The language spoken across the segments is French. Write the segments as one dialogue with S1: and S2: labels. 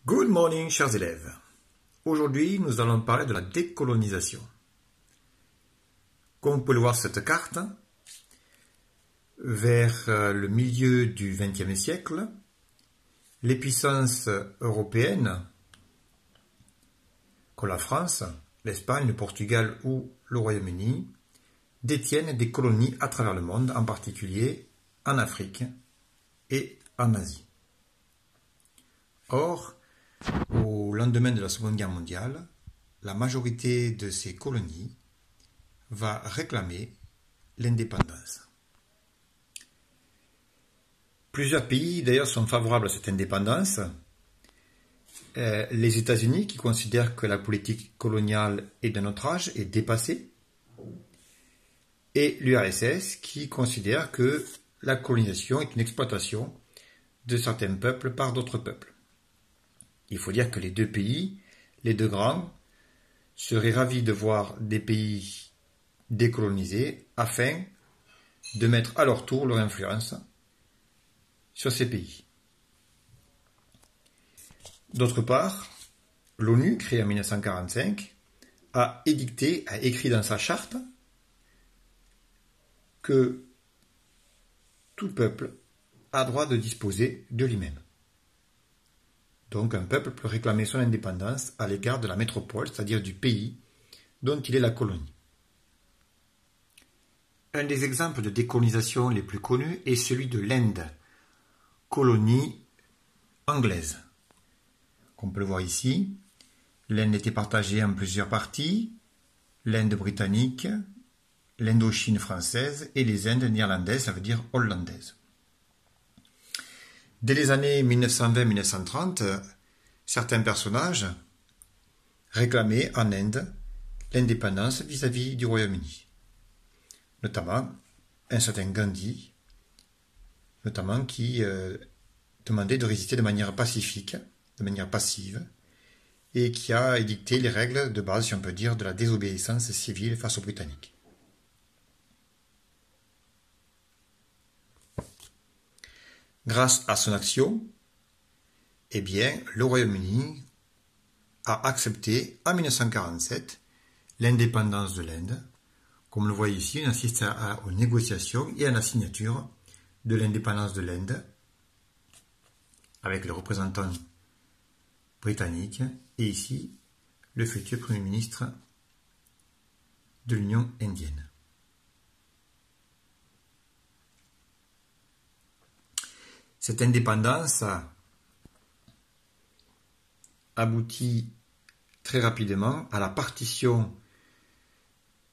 S1: Good morning, chers élèves. Aujourd'hui, nous allons parler de la décolonisation. Comme vous pouvez le voir sur cette carte, vers le milieu du XXe siècle, les puissances européennes, comme la France, l'Espagne, le Portugal ou le Royaume-Uni, détiennent des colonies à travers le monde, en particulier en Afrique et en Asie. Or, au lendemain de la Seconde Guerre mondiale, la majorité de ces colonies va réclamer l'indépendance. Plusieurs pays d'ailleurs sont favorables à cette indépendance. Les États-Unis qui considèrent que la politique coloniale est d'un autre âge, est dépassée, et l'URSS qui considère que la colonisation est une exploitation de certains peuples par d'autres peuples. Il faut dire que les deux pays, les deux grands, seraient ravis de voir des pays décolonisés afin de mettre à leur tour leur influence sur ces pays. D'autre part, l'ONU, créée en 1945, a écrit dans sa charte que tout peuple a droit de disposer de lui-même. Donc un peuple peut réclamer son indépendance à l'égard de la métropole, c'est-à-dire du pays dont il est la colonie. Un des exemples de décolonisation les plus connus est celui de l'Inde, colonie anglaise. Comme on peut le voir ici, l'Inde était partagée en plusieurs parties, l'Inde britannique, l'Indochine française et les Indes néerlandaises, ça veut dire hollandaises. Dès les années 1920-1930, certains personnages réclamaient en Inde l'indépendance vis-à-vis du Royaume-Uni. Notamment un certain Gandhi, qui demandait de résister de manière pacifique, de manière passive, et qui a édicté les règles de base, si on peut dire, de la désobéissance civile face aux Britanniques. Grâce à son action, le Royaume-Uni a accepté en 1947 l'indépendance de l'Inde. Comme on le voit ici, on assiste aux négociations et à la signature de l'indépendance de l'Inde avec le représentant britannique et ici le futur Premier ministre de l'Union indienne. Cette indépendance aboutit très rapidement à la partition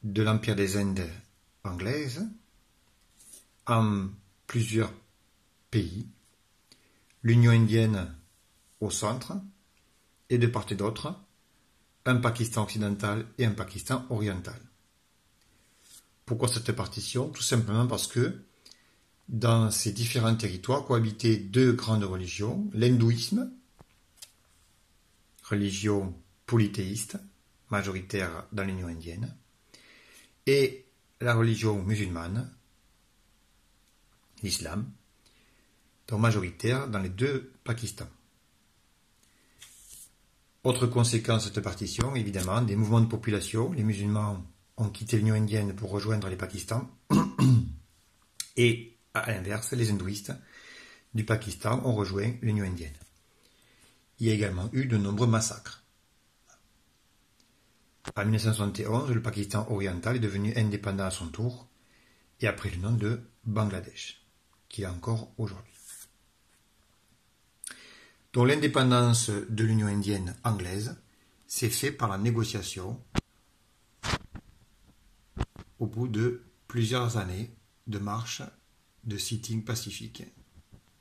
S1: de l'Empire des Indes anglaise en plusieurs pays, l'Union indienne au centre et de part et d'autre, un Pakistan occidental et un Pakistan oriental. Pourquoi cette partition? Tout simplement parce que dans ces différents territoires cohabitaient deux grandes religions, l'hindouisme, religion polythéiste, majoritaire dans l'Union indienne, et la religion musulmane, l'islam, donc majoritaire dans les deux Pakistans. Autre conséquence de cette partition, évidemment, des mouvements de population. Les musulmans ont quitté l'Union indienne pour rejoindre les Pakistans, et à l'inverse, les hindouistes du Pakistan ont rejoint l'Union indienne. Il y a également eu de nombreux massacres. En 1971, le Pakistan oriental est devenu indépendant à son tour et a pris le nom de Bangladesh, qui est encore aujourd'hui. Donc l'indépendance de l'Union indienne anglaise s'est faite par la négociation au bout de plusieurs années de marche de sitting pacifique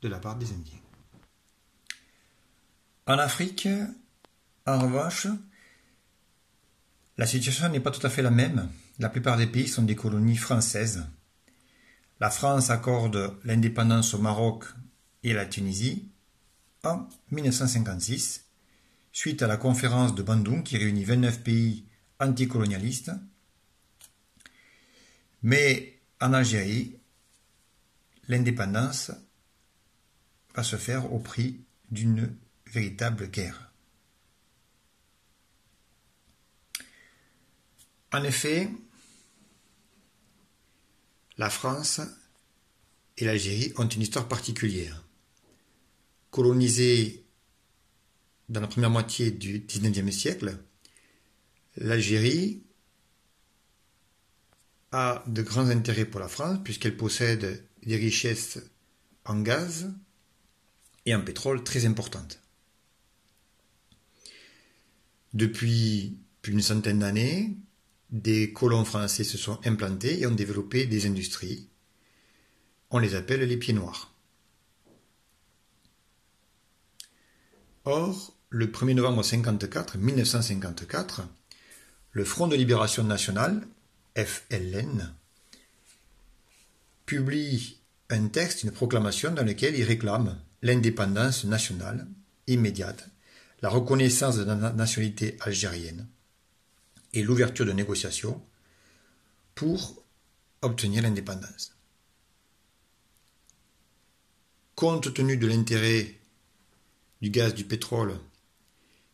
S1: de la part des Indiens. En Afrique, en revanche, la situation n'est pas tout à fait la même. La plupart des pays sont des colonies françaises. La France accorde l'indépendance au Maroc et à la Tunisie en 1956, suite à la conférence de Bandung qui réunit 29 pays anticolonialistes. Mais en Algérie, l'indépendance va se faire au prix d'une véritable guerre. En effet, la France et l'Algérie ont une histoire particulière. Colonisée dans la première moitié du XIXe siècle, l'Algérie a de grands intérêts pour la France puisqu'elle possède des richesses en gaz et en pétrole très importantes. Depuis plus d'une centaine d'années, des colons français se sont implantés et ont développé des industries. On les appelle les pieds noirs. Or, le 1er novembre 1954, le Front de Libération Nationale, FLN, publie un texte, une proclamation dans lequel il réclame l'indépendance nationale immédiate, la reconnaissance de la nationalité algérienne et l'ouverture de négociations pour obtenir l'indépendance. Compte tenu de l'intérêt du gaz, du pétrole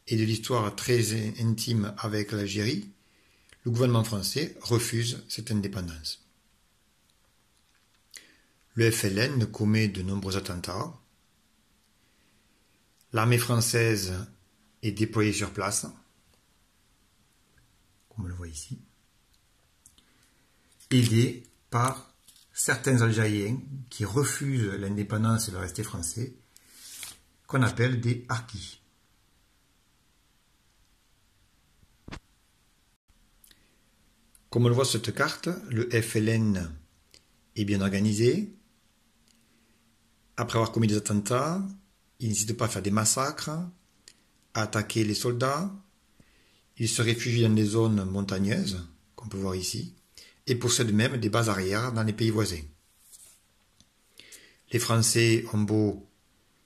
S1: et de l'histoire très intime avec l'Algérie, le gouvernement français refuse cette indépendance. Le FLN commet de nombreux attentats. L'armée française est déployée sur place, comme on le voit ici, aidée par certains Algériens qui refusent l'indépendance et le rester français, qu'on appelle des harkis. Comme on le voit sur cette carte, le FLN est bien organisé. Après avoir commis des attentats, il n'hésite pas à faire des massacres, à attaquer les soldats. Il se réfugie dans des zones montagneuses, qu'on peut voir ici, et possède même des bases arrières dans les pays voisins. Les Français ont beau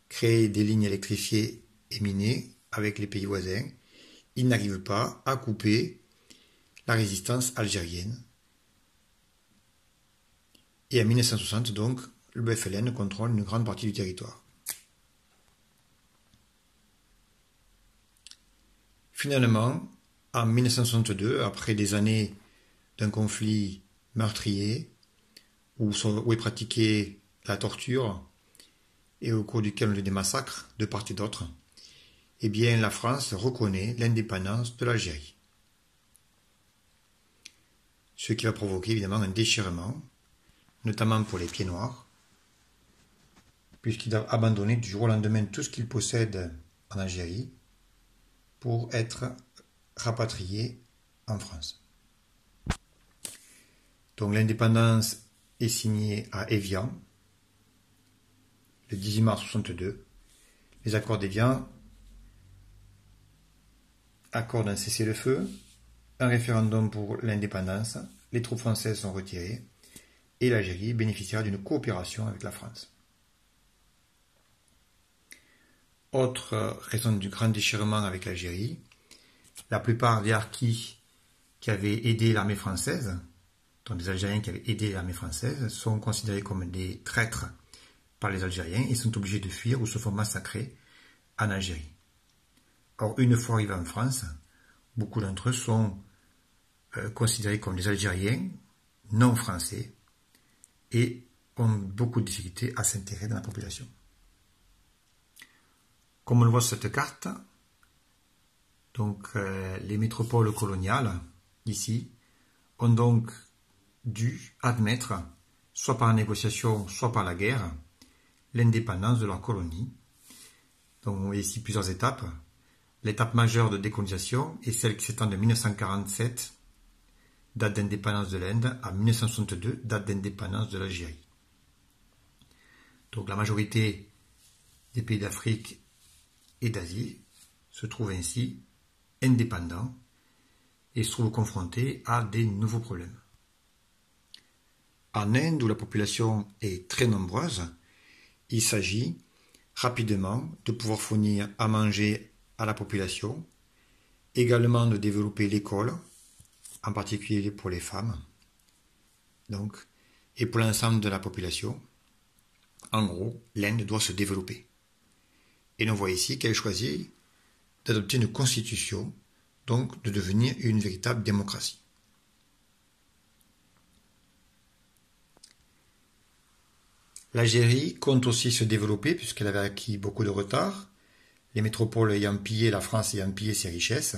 S1: créer des lignes électrifiées et minées avec les pays voisins, ils n'arrivent pas à couper la résistance algérienne. Et en 1960, donc, le FLN contrôle une grande partie du territoire. Finalement, en 1962, après des années d'un conflit meurtrier, où est pratiquée la torture, et au cours duquel on a eu des massacres de part et d'autre, eh bien la France reconnaît l'indépendance de l'Algérie. Ce qui va provoquer évidemment un déchirement, notamment pour les pieds noirs, puisqu'ils doivent abandonner du jour au lendemain tout ce qu'ils possèdent en Algérie pour être rapatriés en France. Donc l'indépendance est signée à Évian, le 18 mars 1962. Les accords d'Évian accordent un cessez-le-feu, un référendum pour l'indépendance, les troupes françaises sont retirées et l'Algérie bénéficiera d'une coopération avec la France. Autre raison du grand déchirement avec l'Algérie, la plupart des harkis qui avaient aidé l'armée française, donc des Algériens qui avaient aidé l'armée française, sont considérés comme des traîtres par les Algériens et sont obligés de fuir ou se font massacrer en Algérie. Or, une fois arrivés en France, beaucoup d'entre eux sont considérés comme des Algériens non français et ont beaucoup de difficultés à s'intégrer dans la population. Comme on le voit sur cette carte, donc les métropoles coloniales, ici, ont donc dû admettre, soit par la négociation, soit par la guerre, l'indépendance de leur colonie. Donc on voit ici plusieurs étapes. L'étape majeure de décolonisation est celle qui s'étend de 1947, date d'indépendance de l'Inde, à 1962, date d'indépendance de l'Algérie. Donc la majorité des pays d'Afrique et d'Asie se trouvent ainsi indépendants et se trouvent confrontés à des nouveaux problèmes. En Inde, où la population est très nombreuse, il s'agit rapidement de pouvoir fournir à manger à la population, également de développer l'école, en particulier pour les femmes, donc, et pour l'ensemble de la population. En gros, l'Inde doit se développer. Et l'on voit ici qu'elle choisit d'adopter une constitution, donc de devenir une véritable démocratie. L'Algérie compte aussi se développer puisqu'elle avait acquis beaucoup de retard, les métropoles ayant pillé, la France ayant pillé ses richesses.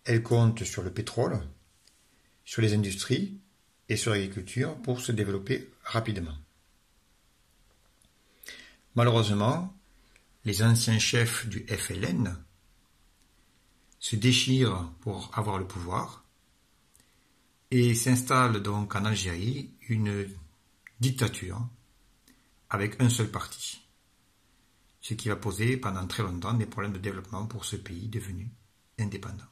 S1: Elle compte sur le pétrole, sur les industries et sur l'agriculture pour se développer rapidement. Malheureusement, les anciens chefs du FLN se déchirent pour avoir le pouvoir et s'installe donc en Algérie une dictature avec un seul parti, ce qui va poser pendant très longtemps des problèmes de développement pour ce pays devenu indépendant.